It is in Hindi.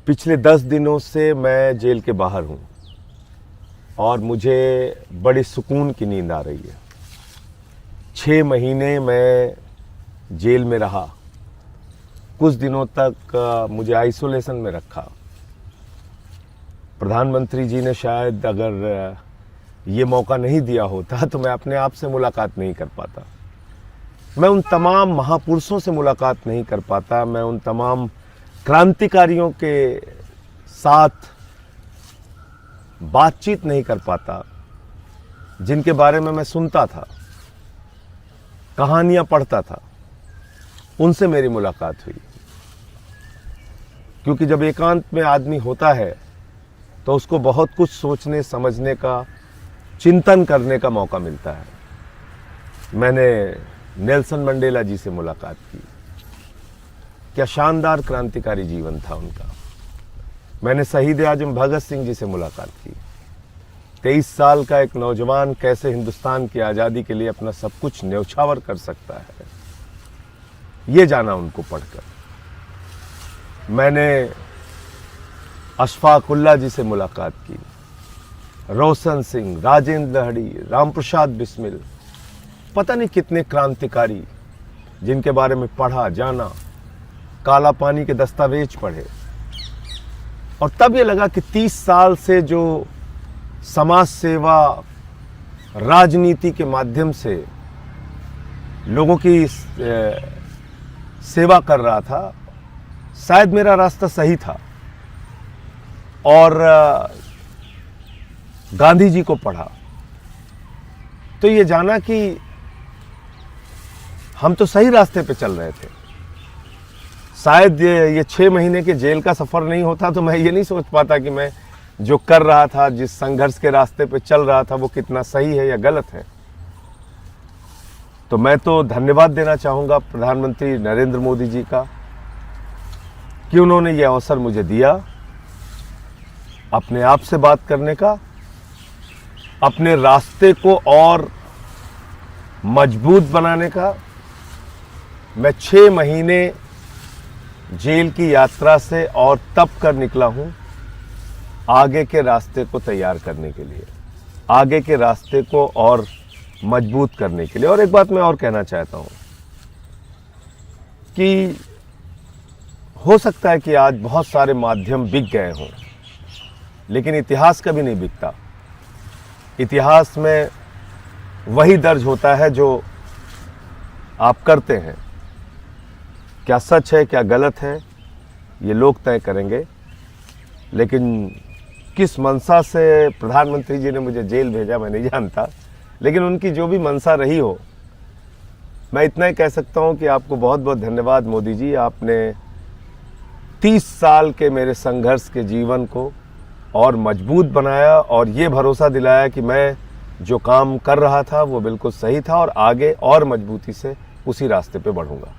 पिछले 10 दिनों से मैं जेल के बाहर हूँ और मुझे बड़ी सुकून की नींद आ रही है। 6 महीने मैं जेल में रहा। कुछ दिनों तक मुझे आइसोलेशन में रखा। प्रधानमंत्री जी ने शायद अगर ये मौका नहीं दिया होता तो मैं अपने आप से मुलाकात नहीं कर पाता। मैं उन तमाम महापुरुषों से मुलाकात नहीं कर पाता। मैं उन तमाम क्रांतिकारियों के साथ बातचीत नहीं कर पाता जिनके बारे में मैं सुनता था, कहानियां पढ़ता था। उनसे मेरी मुलाकात हुई, क्योंकि जब एकांत में आदमी होता है तो उसको बहुत कुछ सोचने समझने का, चिंतन करने का मौका मिलता है। मैंने नेल्सन मंडेला जी से मुलाकात की। क्या शानदार क्रांतिकारी जीवन था उनका। मैंने शहीद आजम भगत सिंह जी से मुलाकात की। 23 साल का एक नौजवान कैसे हिंदुस्तान की आज़ादी के लिए अपना सब कुछ न्यौछावर कर सकता है, ये जाना उनको पढ़कर। मैंने अशफाक उल्लाह जी से मुलाकात की। रोशन सिंह, राजेंद्र लहड़ी, राम प्रसाद बिस्मिल, पता नहीं कितने क्रांतिकारी जिनके बारे में पढ़ा, जाना, काला पानी के दस्तावेज पढ़े। और तब ये लगा कि 30 साल से जो समाज सेवा, राजनीति के माध्यम से लोगों की सेवा कर रहा था, शायद मेरा रास्ता सही था। और गांधी जी को पढ़ा तो ये जाना कि हम तो सही रास्ते पे चल रहे थे। शायद ये 6 महीने के जेल का सफ़र नहीं होता तो मैं ये नहीं सोच पाता कि मैं जो कर रहा था, जिस संघर्ष के रास्ते पे चल रहा था, वो कितना सही है या गलत है। तो मैं तो धन्यवाद देना चाहूँगा प्रधानमंत्री नरेंद्र मोदी जी का कि उन्होंने ये अवसर मुझे दिया अपने आप से बात करने का, अपने रास्ते को और मजबूत बनाने का। मैं 6 महीने जेल की यात्रा से और तप कर निकला हूं आगे के रास्ते को तैयार करने के लिए, आगे के रास्ते को और मजबूत करने के लिए। और एक बात मैं और कहना चाहता हूं कि हो सकता है कि आज बहुत सारे माध्यम बिक गए हों, लेकिन इतिहास कभी नहीं बिकता। इतिहास में वही दर्ज होता है जो आप करते हैं। क्या सच है, क्या गलत है, ये लोग तय करेंगे। लेकिन किस मंशा से प्रधानमंत्री जी ने मुझे जेल भेजा मैं नहीं जानता, लेकिन उनकी जो भी मंशा रही हो, मैं इतना ही कह सकता हूं कि आपको बहुत बहुत धन्यवाद मोदी जी। आपने 30 साल के मेरे संघर्ष के जीवन को और मजबूत बनाया और ये भरोसा दिलाया कि मैं जो काम कर रहा था वो बिल्कुल सही था और आगे और मजबूती से उसी रास्ते पे बढ़ूंगा।